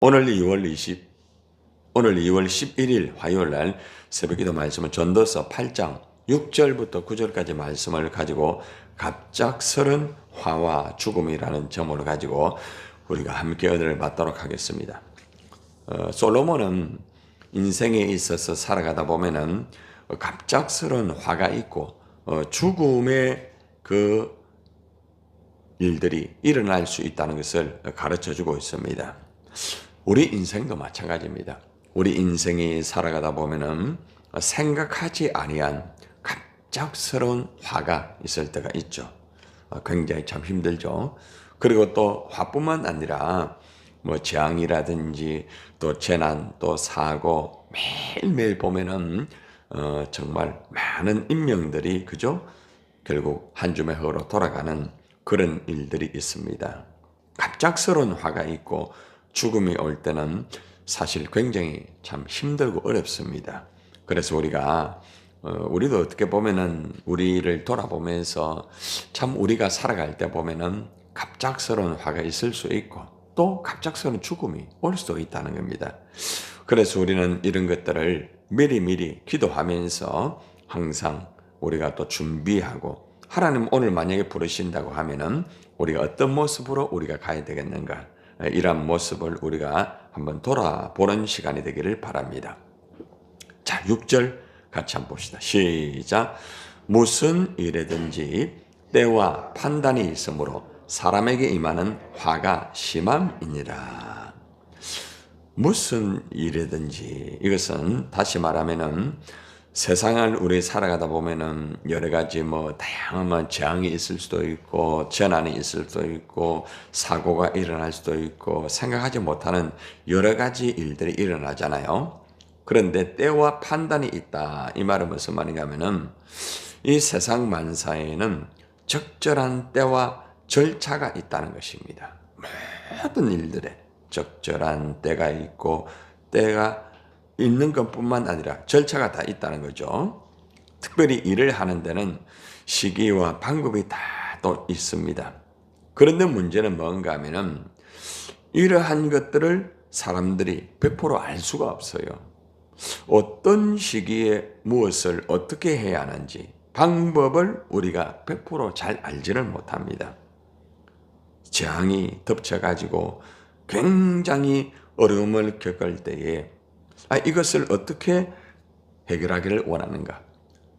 오늘 2월 11일 화요일 날 새벽기도 말씀은 전도서 8장 6절부터 9절까지 말씀을 가지고 갑작스런 화와 죽음이라는 점을 가지고 우리가 함께 은혜를 받도록 하겠습니다. 솔로몬은 인생에 있어서 살아가다 보면은 갑작스러운 화가 있고 죽음의 그 일들이 일어날 수 있다는 것을 가르쳐 주고 있습니다. 우리 인생도 마찬가지입니다. 우리 인생이 살아가다 보면은 생각하지 아니한 갑작스러운 화가 있을 때가 있죠. 굉장히 참 힘들죠. 그리고 또 화뿐만 아니라 뭐 재앙이라든지 또 재난 또 사고 매일매일 보면은 정말 많은 인명들이 그죠? 결국 한 줌의 흙으로 돌아가는 그런 일들이 있습니다. 갑작스러운 화가 있고 죽음이 올 때는 사실 굉장히 참 힘들고 어렵습니다. 그래서 우리도 어떻게 보면은 우리를 돌아보면서 참 우리가 살아갈 때 보면은 갑작스러운 화가 있을 수 있고 또 갑작스러운 죽음이 올 수도 있다는 겁니다. 그래서 우리는 이런 것들을 미리미리 기도하면서 항상 우리가 또 준비하고 하나님 오늘 만약에 부르신다고 하면은 우리가 어떤 모습으로 우리가 가야 되겠는가? 이런 모습을 우리가 한번 돌아보는 시간이 되기를 바랍니다. 자, 6절 같이 한번 봅시다. 시작. 무슨 일에든지 때와 판단이 있으므로 사람에게 임하는 화가 심함이니라. 무슨 일이든지 이것은 다시 말하면은 세상을 우리 살아가다 보면은 여러 가지 다양한 재앙이 있을 수도 있고 재난이 있을 수도 있고 사고가 일어날 수도 있고 생각하지 못하는 여러 가지 일들이 일어나잖아요. 그런데 때와 판단이 있다. 이 말은 무슨 말인가 하면은 이 세상 만사에는 적절한 때와 절차가 있다는 것입니다. 모든 일들에 적절한 때가 있고 때가 있는 것뿐만 아니라 절차가 다 있다는 거죠. 특별히 일을 하는 데는 시기와 방법이 다 또 있습니다. 그런데 문제는 뭔가 하면은 이러한 것들을 사람들이 100% 알 수가 없어요. 어떤 시기에 무엇을 어떻게 해야 하는지 방법을 우리가 100% 잘 알지를 못합니다. 재앙이 덮쳐가지고 굉장히 어려움을 겪을 때에 이것을 어떻게 해결하기를 원하는가?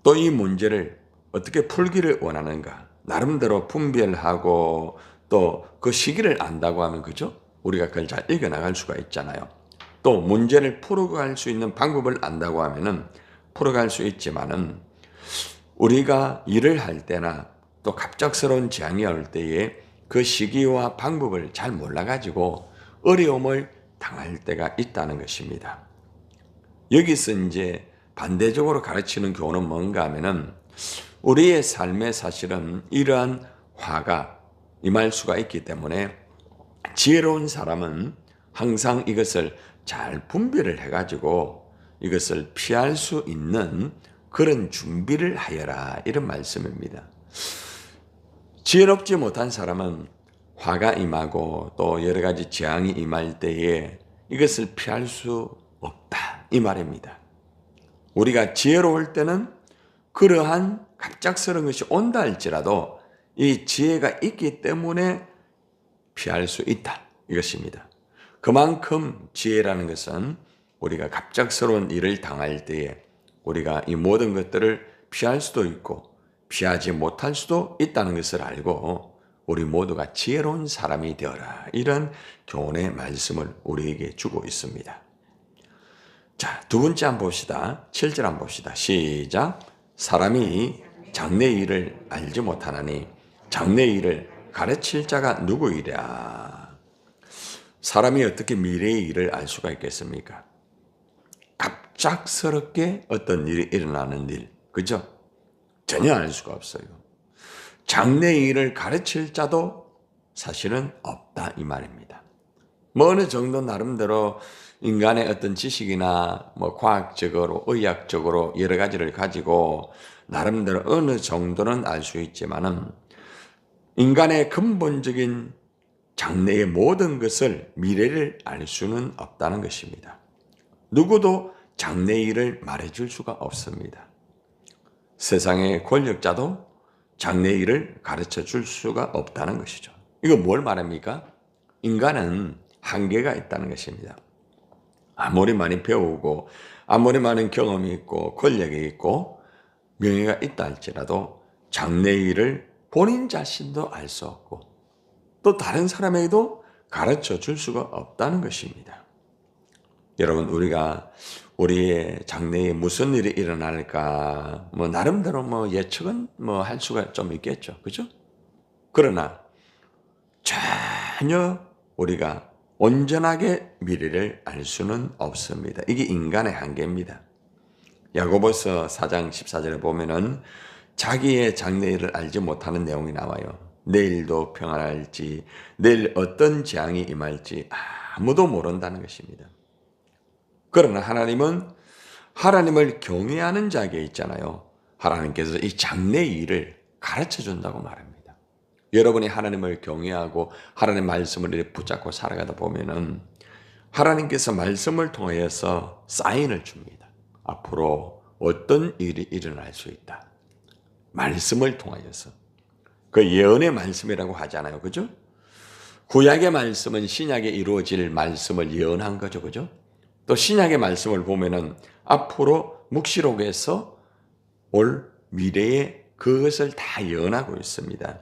또 이 문제를 어떻게 풀기를 원하는가? 나름대로 분별하고 또 그 시기를 안다고 하면 그죠? 우리가 그걸 잘 이겨나갈 수가 있잖아요. 또 문제를 풀어갈 수 있는 방법을 안다고 하면은 풀어갈 수 있지만은 우리가 일을 할 때나 또 갑작스러운 재앙이 올 때에 그 시기와 방법을 잘 몰라가지고 어려움을 당할 때가 있다는 것입니다. 여기서 이제 반대적으로 가르치는 교훈은 뭔가 하면은 우리의 삶에 사실은 이러한 화가 임할 수가 있기 때문에 지혜로운 사람은 항상 이것을 잘 분별을 해가지고 이것을 피할 수 있는 그런 준비를 하여라 이런 말씀입니다. 지혜롭지 못한 사람은 화가 임하고 또 여러 가지 재앙이 임할 때에 이것을 피할 수 없다 이 말입니다. 우리가 지혜로울 때는 그러한 갑작스러운 것이 온다 할지라도 이 지혜가 있기 때문에 피할 수 있다 이것입니다. 그만큼 지혜라는 것은 우리가 갑작스러운 일을 당할 때에 우리가 이 모든 것들을 피할 수도 있고 피하지 못할 수도 있다는 것을 알고 우리 모두가 지혜로운 사람이 되어라 이런 교훈의 말씀을 우리에게 주고 있습니다. 자, 두 번째 한번 봅시다. 7절 한번 봅시다. 시작. 사람이 장래 일을 알지 못하나니 장래 일을 가르칠 자가 누구이랴. 사람이 어떻게 미래의 일을 알 수가 있겠습니까? 갑작스럽게 어떤 일이 일어나는 일, 그죠? 전혀 알 수가 없어요. 장래의 일을 가르칠 자도 사실은 없다 이 말입니다. 어느 정도 나름대로 인간의 어떤 지식이나 과학적으로 의학적으로 여러 가지를 가지고 나름대로 어느 정도는 알 수 있지만은 인간의 근본적인 장래의 모든 것을 미래를 알 수는 없다는 것입니다. 누구도 장래 일을 말해줄 수가 없습니다. 세상의 권력자도 장래 일을 가르쳐 줄 수가 없다는 것이죠. 이거 뭘 말합니까? 인간은 한계가 있다는 것입니다. 아무리 많이 배우고 아무리 많은 경험이 있고 권력이 있고 명예가 있다 할지라도 장래 일을 본인 자신도 알 수 없고 또 다른 사람에게도 가르쳐 줄 수가 없다는 것입니다. 여러분, 우리가 우리의 장래에 무슨 일이 일어날까 나름대로 예측은 할 수가 좀 있겠죠. 그죠? 그러나 전혀 우리가 온전하게 미래를 알 수는 없습니다. 이게 인간의 한계입니다. 야고보서 4장 14절에 보면은 자기의 장래일을 알지 못하는 내용이 나와요. 내일도 평안할지 내일 어떤 재앙이 임할지 아무도 모른다는 것입니다. 그러나 하나님은 하나님을 경외하는 자에게 있잖아요. 하나님께서 이 장래의 일을 가르쳐 준다고 말합니다. 여러분이 하나님을 경외하고 하나님의 말씀을 이렇게 붙잡고 살아가다 보면은 하나님께서 말씀을 통하여서 사인을 줍니다. 앞으로 어떤 일이 일어날 수 있다. 말씀을 통하여서. 그 예언의 말씀이라고 하잖아요. 그죠? 구약의 말씀은 신약에 이루어질 말씀을 예언한 거죠. 그죠? 또 신약의 말씀을 보면은 앞으로 묵시록에서 올 미래에 그것을 다 예언하고 있습니다.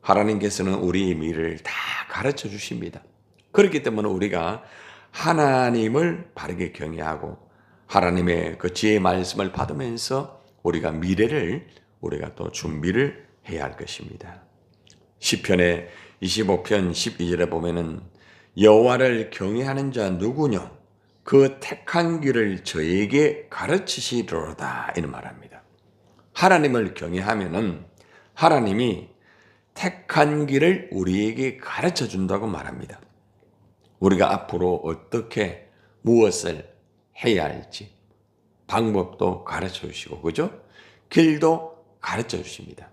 하나님께서는 우리의 미래를 다 가르쳐 주십니다. 그렇기 때문에 우리가 하나님을 바르게 경외하고 하나님의 그 지혜의 말씀을 받으면서 우리가 미래를 우리가 또 준비를 해야 할 것입니다. 시편의 25편 12절에 보면은 여호와를 경외하는 자 누구뇨? 그 택한 길을 저에게 가르치시리로다 이런 말합니다. 하나님을 경외하면은 하나님이 택한 길을 우리에게 가르쳐 준다고 말합니다. 우리가 앞으로 어떻게 무엇을 해야 할지 방법도 가르쳐 주시고 그죠? 길도 가르쳐 주십니다.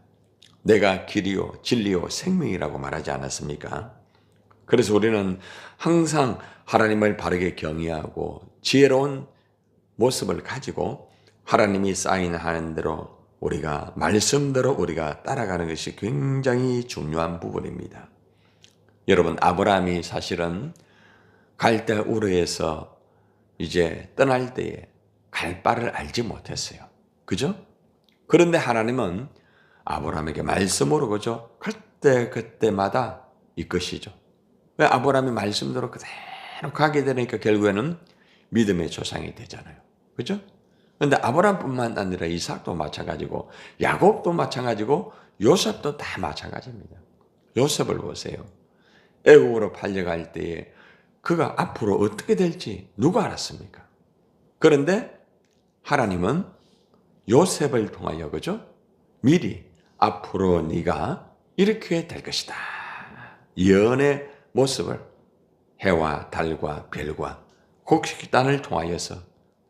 내가 길이요 진리요 생명이라고 말하지 않았습니까? 그래서 우리는 항상 하나님을 바르게 경외하고 지혜로운 모습을 가지고 하나님이 사인하는 대로 우리가 말씀대로 우리가 따라가는 것이 굉장히 중요한 부분입니다. 여러분, 아브라함이 사실은 갈대 우르에서 이제 떠날 때에 갈 바를 알지 못했어요. 그죠? 그런데 하나님은 아브라함에게 말씀으로 그죠? 그때마다 이끄시죠. 왜 아브라함이 말씀대로 그대로 가게 되니까 결국에는 믿음의 조상이 되잖아요. 그죠? 그런데 아브라함뿐만 아니라 이삭도 마찬가지고 야곱도 마찬가지고 요셉도 다 마찬가지입니다. 요셉을 보세요. 애국으로 팔려갈 때에 그가 앞으로 어떻게 될지 누가 알았습니까? 그런데 하나님은 요셉을 통하여 그죠? 미리 앞으로 네가 이렇게 될 것이다. 예언의 모습을 해와 달과 별과 곡식단을 통하여서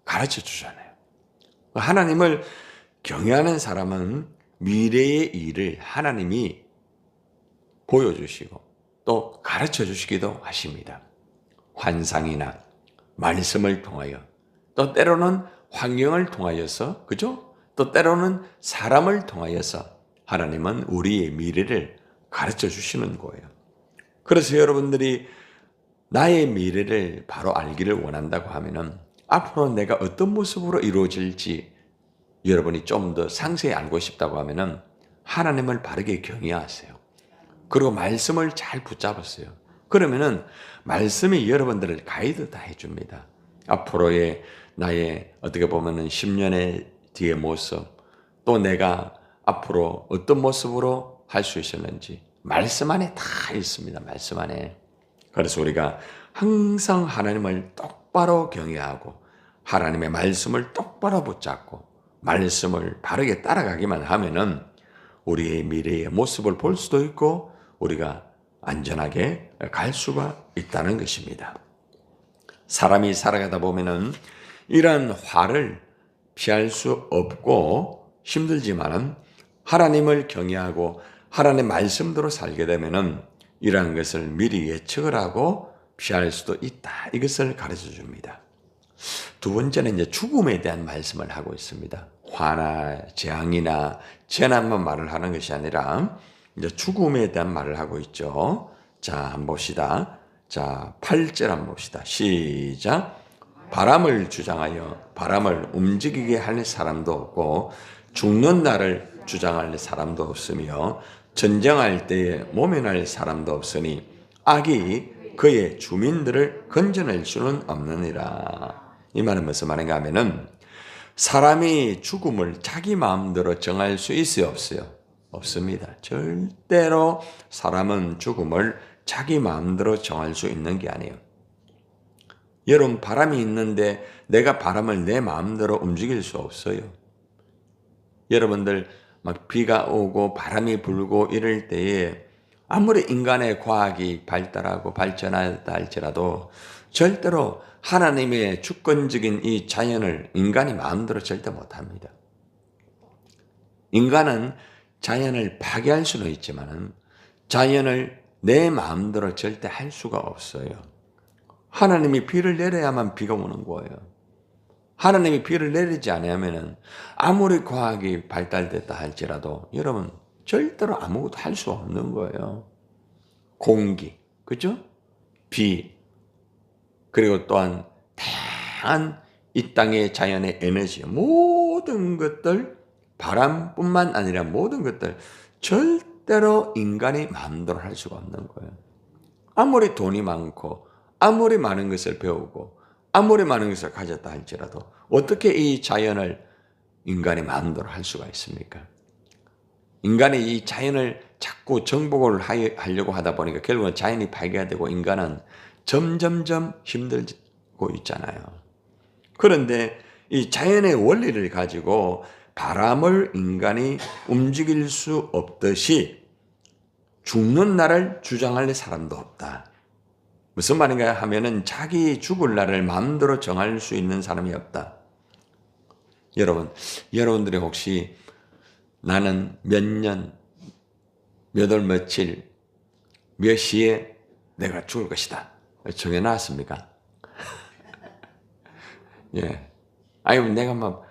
가르쳐 주잖아요. 하나님을 경외하는 사람은 미래의 일을 하나님이 보여주시고 또 가르쳐 주시기도 하십니다. 환상이나 말씀을 통하여 또 때로는 환경을 통하여서 그죠? 또 때로는 사람을 통하여서 하나님은 우리의 미래를 가르쳐 주시는 거예요. 그래서 여러분들이 나의 미래를 바로 알기를 원한다고 하면은 앞으로 내가 어떤 모습으로 이루어질지 여러분이 좀 더 상세히 알고 싶다고 하면은 하나님을 바르게 경외하세요. 그리고 말씀을 잘 붙잡으세요. 그러면은 말씀이 여러분들을 가이드 다 해줍니다. 앞으로의 나의 어떻게 보면은 10년의 뒤의 모습, 또 내가 앞으로 어떤 모습으로 할 수 있었는지 말씀 안에 다 있습니다. 말씀 안에. 그래서 우리가 항상 하나님을 똑바로 경외하고 하나님의 말씀을 똑바로 붙잡고 말씀을 바르게 따라가기만 하면은 우리의 미래의 모습을 볼 수도 있고 우리가 안전하게 갈 수가 있다는 것입니다. 사람이 살아가다 보면은 이러한 화를 피할 수 없고 힘들지만은 하나님을 경외하고 하나님의 말씀대로 살게 되면은 이러한 것을 미리 예측을 하고 피할 수도 있다. 이것을 가르쳐 줍니다. 두 번째는 이제 죽음에 대한 말씀을 하고 있습니다. 화나 재앙이나 재난만 말을 하는 것이 아니라 이제 죽음에 대한 말을 하고 있죠. 자, 한번 봅시다. 자, 8절 한번 봅시다. 시작. 바람을 주장하여 바람을 움직이게 할 사람도 없고 죽는 날을 주장할 사람도 없으며 전쟁할 때에 모면할 사람도 없으니 악이 그의 주민들을 건져낼 수는 없느니라. 이 말은 무슨 말인가 하면은 사람이 죽음을 자기 마음대로 정할 수 있어요, 없어요? 없습니다. 절대로 사람은 죽음을 자기 마음대로 정할 수 있는 게 아니에요. 여러분, 바람이 있는데 내가 바람을 내 마음대로 움직일 수 없어요. 여러분들 막 비가 오고 바람이 불고 이럴 때에 아무리 인간의 과학이 발달하고 발전하다 할지라도 절대로 하나님의 주권적인 이 자연을 인간이 마음대로 절대 못합니다. 인간은 자연을 파괴할 수는 있지만 자연을 내 마음대로 절대 할 수가 없어요. 하나님이 비를 내려야만 비가 오는 거예요. 하나님이 비를 내리지 않으면 아무리 과학이 발달됐다 할지라도 여러분 절대로 아무것도 할 수 없는 거예요. 공기, 그죠? 비, 그리고 또한 다양한 이 땅의 자연의 에너지, 모든 것들, 바람뿐만 아니라 모든 것들 절대로 인간이 마음대로 할 수가 없는 거예요. 아무리 돈이 많고 아무리 많은 것을 배우고 아무리 많은 것을 가졌다 할지라도 어떻게 이 자연을 인간이 마음대로 할 수가 있습니까? 인간이 이 자연을 자꾸 정복을 하려고 하다 보니까 결국은 자연이 파괴되고 인간은 점점점 힘들고 있잖아요. 그런데 이 자연의 원리를 가지고 바람을 인간이 움직일 수 없듯이 죽는 날을 주장할 사람도 없다. 무슨 말인가 하면은 자기 죽을 날을 마음대로 정할 수 있는 사람이 없다. 여러분들이 혹시 나는 몇 년, 몇 월 며칠, 몇 시에 내가 죽을 것이다. 정해놨습니까? 예. 아니, 내가 막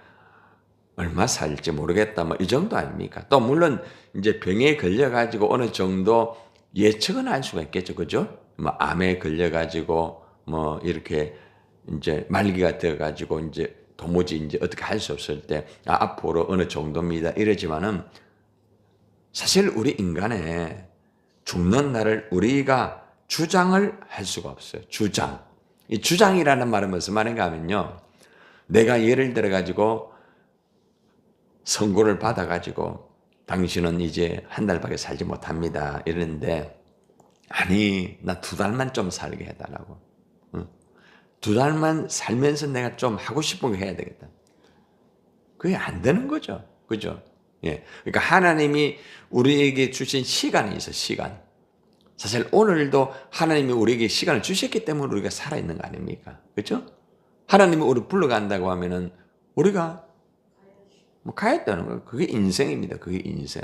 얼마 살지 모르겠다. 뭐 이 정도 아닙니까? 또 물론 이제 병에 걸려가지고 어느 정도 예측은 할 수가 있겠죠. 그죠? 뭐 암에 걸려가지고 뭐 이렇게 이제 말기가 되어가지고 이제 도무지 이제 어떻게 할 수 없을 때 앞으로 어느 정도입니다. 이러지만은 사실 우리 인간의 죽는 날을 우리가 주장을 할 수가 없어요. 주장. 이 주장이라는 말은 무슨 말인가 하면요. 내가 예를 들어가지고 선고를 받아가지고 당신은 이제 한 달밖에 살지 못합니다. 이러는데 아니 나 2달만 좀 살게 해달라고. 2달만 살면서 내가 좀 하고 싶은 거 해야 되겠다. 그게 안 되는 거죠. 그죠? 예. 그러니까 하나님이 우리에게 주신 시간이 있어, 시간. 사실 오늘도 하나님이 우리에게 시간을 주셨기 때문에 우리가 살아있는 거 아닙니까? 그죠? 하나님이 우리를 불러간다고 하면은 우리가 뭐 가야 되는 거예요. 그게 인생입니다. 그게 인생.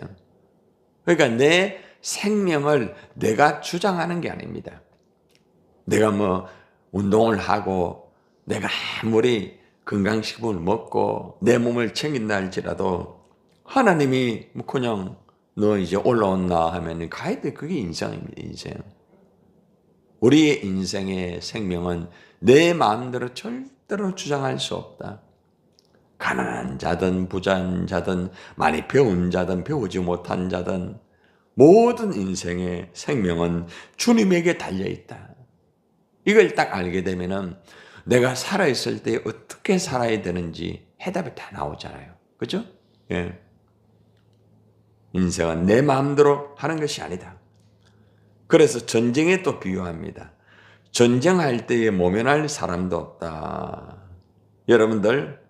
그러니까 내 생명을 내가 주장하는 게 아닙니다. 내가 뭐 운동을 하고 내가 아무리 건강식품을 먹고 내 몸을 챙긴다 할지라도 하나님이 뭐 그냥 너 이제 올라온다 하면 가야 돼. 그게 인생입니다. 인생. 우리의 인생의 생명은 내 마음대로 절대로 주장할 수 없다. 가난한 자든 부자인 자든 많이 배운 자든 배우지 못한 자든 모든 인생의 생명은 주님에게 달려있다. 이걸 딱 알게 되면은 내가 살아있을 때 어떻게 살아야 되는지 해답이 다 나오잖아요. 그죠? 예. 인생은 내 마음대로 하는 것이 아니다. 그래서 전쟁에 또 비유합니다. 전쟁할 때에 모면할 사람도 없다. 여러분들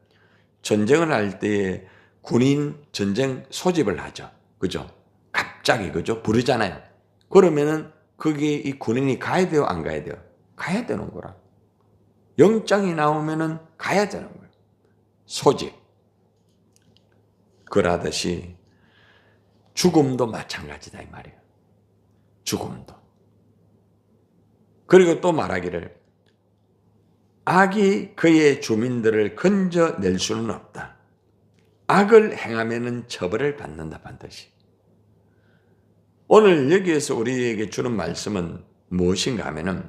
전쟁을 할 때에 군인 전쟁 소집을 하죠. 그죠? 갑자기 그죠? 부르잖아요. 그러면은 거기에 이 군인이 가야 돼요? 안 가야 돼요? 가야 되는 거라. 영장이 나오면은 가야 되는 거예요. 소집. 그러듯이 죽음도 마찬가지다 이 말이에요. 죽음도. 그리고 또 말하기를 악이 그의 주민들을 건져낼 수는 없다. 악을 행하면은 처벌을 받는다 반드시. 오늘 여기에서 우리에게 주는 말씀은 무엇인가 하면은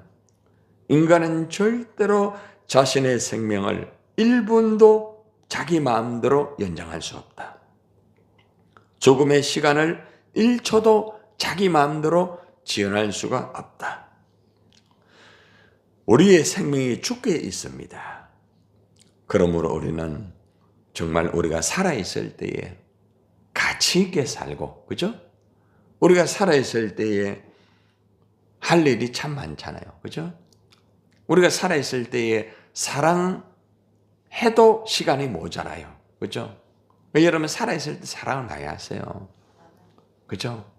인간은 절대로 자신의 생명을 1분도 자기 마음대로 연장할 수 없다. 죽음의 시간을 1초도 자기 마음대로 지연할 수가 없다. 우리의 생명이 죽게 있습니다. 그러므로 우리는 정말 우리가 살아있을 때에 가치 있게 살고, 그죠? 우리가 살아있을 때에 할 일이 참 많잖아요. 그죠? 우리가 살아있을 때에 사랑해도 시간이 모자라요. 그죠? 여러분 살아있을 때 사랑을 많이 하세요. 그죠?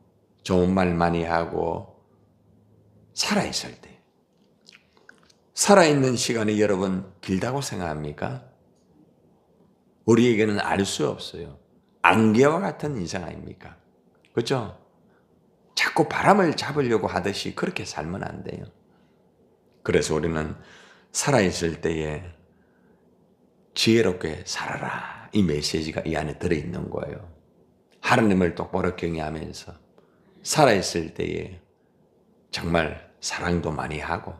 좋은 말 많이 하고 살아있을 때. 살아있는 시간이 여러분 길다고 생각합니까? 우리에게는 알 수 없어요. 안개와 같은 인생 아닙니까? 그죠? 자꾸 바람을 잡으려고 하듯이 그렇게 살면 안 돼요. 그래서 우리는 살아있을 때에 지혜롭게 살아라. 이 메시지가 이 안에 들어있는 거예요. 하나님을 똑바로 경외하면서 살아있을 때에 정말 사랑도 많이 하고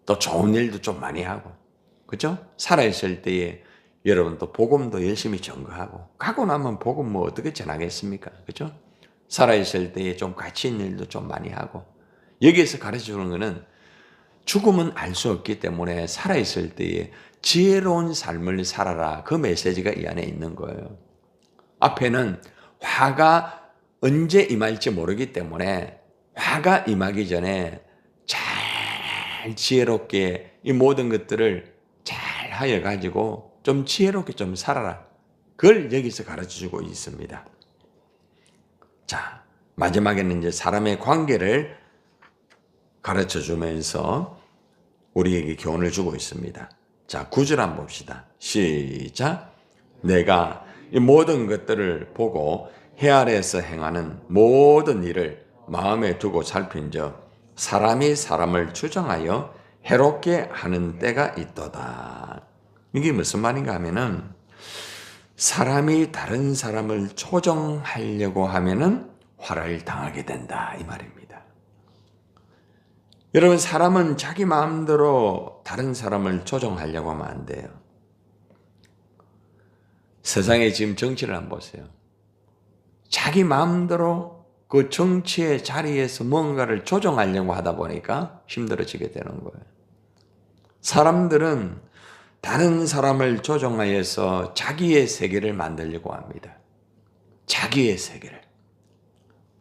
또 좋은 일도 좀 많이 하고, 그죠? 살아있을 때에 여러분 또 복음도 열심히 전거하고, 가고 나면 복음 뭐 어떻게 전하겠습니까? 그죠? 살아있을 때에 좀 가치 있는 일도 좀 많이 하고, 여기에서 가르쳐 주는 것은 죽음은 알 수 없기 때문에 살아있을 때에 지혜로운 삶을 살아라. 그 메시지가 이 안에 있는 거예요. 앞에는 화가 언제 임할지 모르기 때문에 화가 임하기 전에 잘 지혜롭게 이 모든 것들을 잘 하여 가지고 좀 지혜롭게 좀 살아라. 그걸 여기서 가르쳐 주고 있습니다. 자, 마지막에는 이제 사람의 관계를 가르쳐 주면서 우리에게 교훈을 주고 있습니다. 자, 9절 한번 봅시다. 시작. 내가 이 모든 것들을 보고 해 아래에서 행하는 모든 일을 마음에 두고 살핀적 사람이 사람을 추정하여 해롭게 하는 때가 있도다. 이게 무슨 말인가 하면은 사람이 다른 사람을 조정하려고 하면은 화를 당하게 된다 이 말입니다. 여러분 사람은 자기 마음대로 다른 사람을 조정하려고 하면 안 돼요. 세상에 지금 정치를 한번 보세요. 자기 마음대로 그 정치의 자리에서 뭔가를 조정하려고 하다 보니까 힘들어지게 되는 거예요. 사람들은 다른 사람을 조정하여서 자기의 세계를 만들려고 합니다. 자기의 세계를.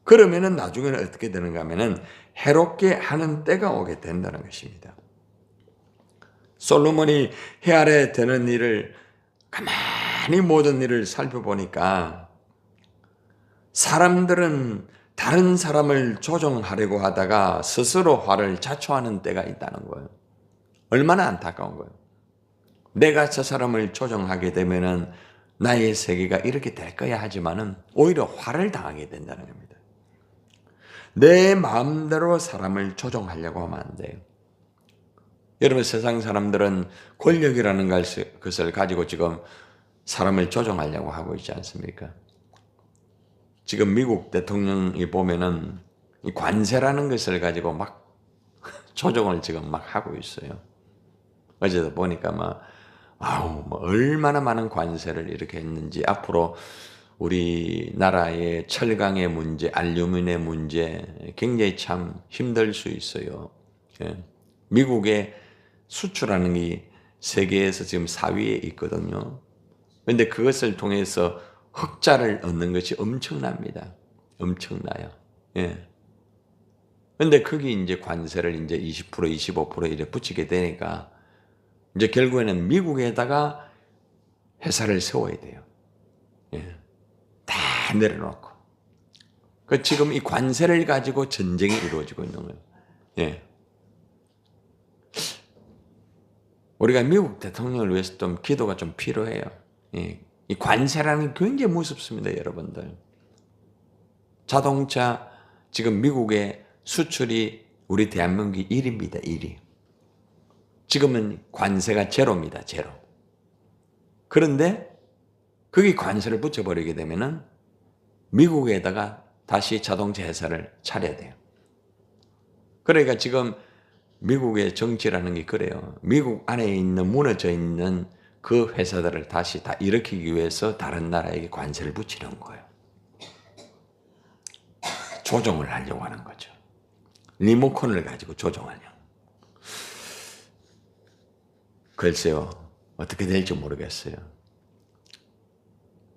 그러면은 나중에는 어떻게 되는가 하면은 해롭게 하는 때가 오게 된다는 것입니다. 솔로몬이 해 아래 되는 일을 가만히 모든 일을 살펴보니까 사람들은 다른 사람을 조정하려고 하다가 스스로 화를 자초하는 때가 있다는 거예요. 얼마나 안타까운 거예요. 내가 저 사람을 조정하게 되면은 나의 세계가 이렇게 될 거야 하지만은 오히려 화를 당하게 된다는 겁니다. 내 마음대로 사람을 조정하려고 하면 안 돼요. 여러분 세상 사람들은 권력이라는 것을 가지고 지금 사람을 조정하려고 하고 있지 않습니까? 지금 미국 대통령이 보면은 이 관세라는 것을 가지고 막 조정을 지금 막 하고 있어요. 어제도 보니까 뭐 얼마나 많은 관세를 이렇게 했는지 앞으로 우리나라의 철강의 문제, 알루미늄의 문제 굉장히 참 힘들 수 있어요. 미국의 수출하는 게 세계에서 지금 4위에 있거든요. 그런데 그것을 통해서 흑자를 얻는 것이 엄청납니다. 엄청나요. 그런데 거기 이제 관세를 이제 20%, 25% 이렇게 붙이게 되니까 이제 결국에는 미국에다가 회사를 세워야 돼요. 다 내려놓고. 그 지금 이 관세를 가지고 전쟁이 이루어지고 있는 거예요. 우리가 미국 대통령을 위해서 좀 기도가 좀 필요해요. 이 관세라는 게 굉장히 무섭습니다, 여러분들. 자동차 지금 미국의 수출이 우리 대한민국이 1위입니다. 1위. 지금은 관세가 제로입니다. 제로. 그런데 거기 관세를 붙여버리게 되면은 미국에다가 다시 자동차 회사를 차려야 돼요. 그러니까 지금 미국의 정치라는 게 그래요. 미국 안에 있는 무너져 있는 그 회사들을 다시 다 일으키기 위해서 다른 나라에게 관세를 붙이는 거예요. 조정을 하려고 하는 거죠. 리모컨을 가지고 조정하려고. 글쎄요. 어떻게 될지 모르겠어요.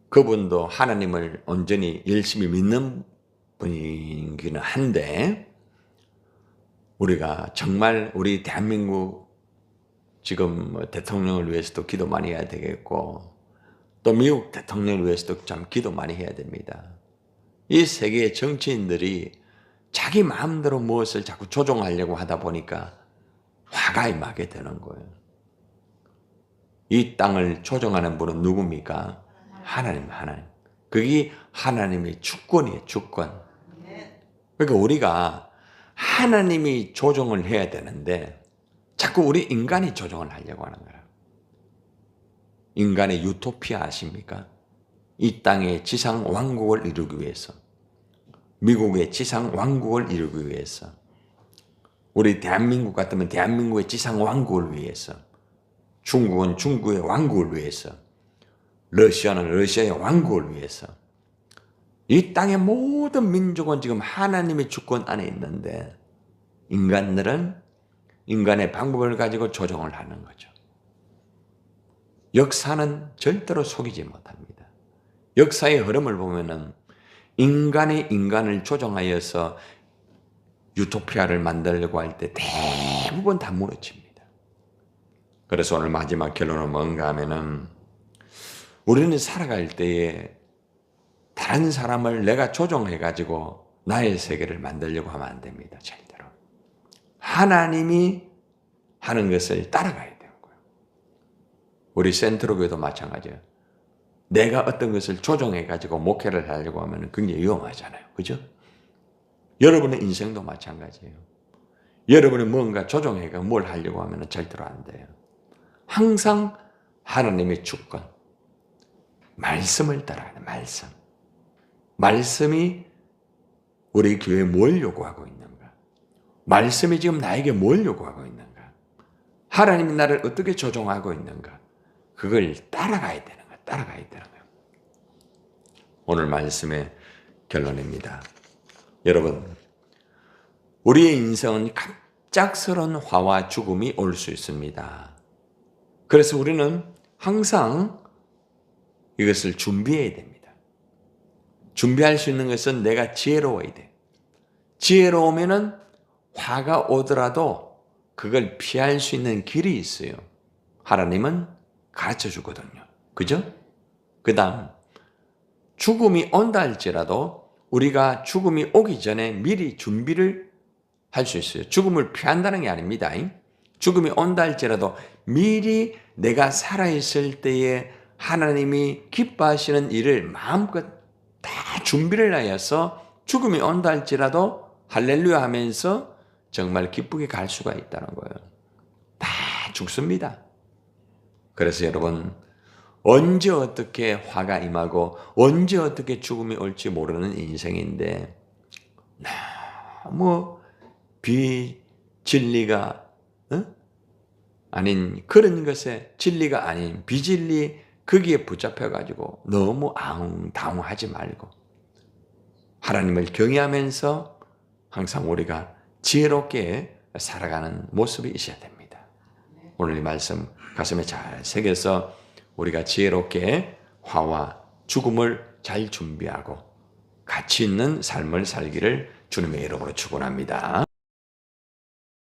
그분도 하나님을 온전히 열심히 믿는 분이기는 한데 우리가 정말 우리 대한민국 지금 대통령을 위해서도 기도 많이 해야 되겠고 또 미국 대통령을 위해서도 참 기도 많이 해야 됩니다. 이 세계의 정치인들이 자기 마음대로 무엇을 자꾸 조종하려고 하다 보니까 화가 임하게 되는 거예요. 이 땅을 조종하는 분은 누굽니까? 하나님. 그게 하나님의 주권이에요. 주권. 그러니까 우리가 하나님이 조종을 해야 되는데 자꾸 우리 인간이 조종을 하려고 하는 거예요. 인간의 유토피아 아십니까? 이 땅의 지상 왕국을 이루기 위해서, 미국의 지상 왕국을 이루기 위해서, 우리 대한민국 같으면 대한민국의 지상 왕국을 위해서, 중국은 중국의 왕국을 위해서, 러시아는 러시아의 왕국을 위해서, 이 땅의 모든 민족은 지금 하나님의 주권 안에 있는데 인간들은 인간의 방법을 가지고 조정을 하는 거죠. 역사는 절대로 속이지 못합니다. 역사의 흐름을 보면은 인간이 인간을 조정하여서 유토피아를 만들려고 할 때 대부분 다 무너집니다. 그래서 오늘 마지막 결론은 뭔가 하면은 우리는 살아갈 때에 다른 사람을 내가 조종해가지고 나의 세계를 만들려고 하면 안 됩니다. 절대로. 하나님이 하는 것을 따라가야 되는 거예요. 우리 센트로교도 마찬가지예요. 내가 어떤 것을 조종해가지고 목회를 하려고 하면 굉장히 위험하잖아요. 그죠? 여러분의 인생도 마찬가지예요. 여러분이 뭔가 조종해가 뭘 하려고 하면 절대로 안 돼요. 항상 하나님의 주권, 말씀을 따라가야 돼요. 말씀이 우리 교회에 뭘 요구하고 있는가? 말씀이 지금 나에게 뭘 요구하고 있는가? 하나님이 나를 어떻게 조종하고 있는가? 그걸 따라가야 되는 거예요. 따라가야 되는 거예요. 오늘 말씀의 결론입니다. 여러분, 우리의 인생은 갑작스러운 화와 죽음이 올 수 있습니다. 그래서 우리는 항상 이것을 준비해야 됩니다. 준비할 수 있는 것은 내가 지혜로워야 돼. 지혜로우면은 화가 오더라도 그걸 피할 수 있는 길이 있어요. 하나님은 가르쳐 주거든요. 그죠? 그 다음, 죽음이 온다 할지라도 우리가 죽음이 오기 전에 미리 준비를 할 수 있어요. 죽음을 피한다는 게 아닙니다. 죽음이 온다 할지라도 미리 내가 살아있을 때에 하나님이 기뻐하시는 일을 마음껏 다 준비를 하여서 죽음이 온다 할지라도 할렐루야 하면서 정말 기쁘게 갈 수가 있다는 거예요. 다 죽습니다. 그래서 여러분, 언제 어떻게 화가 임하고 언제 어떻게 죽음이 올지 모르는 인생인데 너무 비진리가 아닌 그런 것에 진리가 아닌 비진리 거기에 붙잡혀가지고 너무 아웅다웅하지 말고 하나님을 경외하면서 항상 우리가 지혜롭게 살아가는 모습이 있어야 됩니다. 오늘 이 말씀 가슴에 잘 새겨서 우리가 지혜롭게 화와 죽음을 잘 준비하고 가치 있는 삶을 살기를 주님의 이름으로 축원합니다.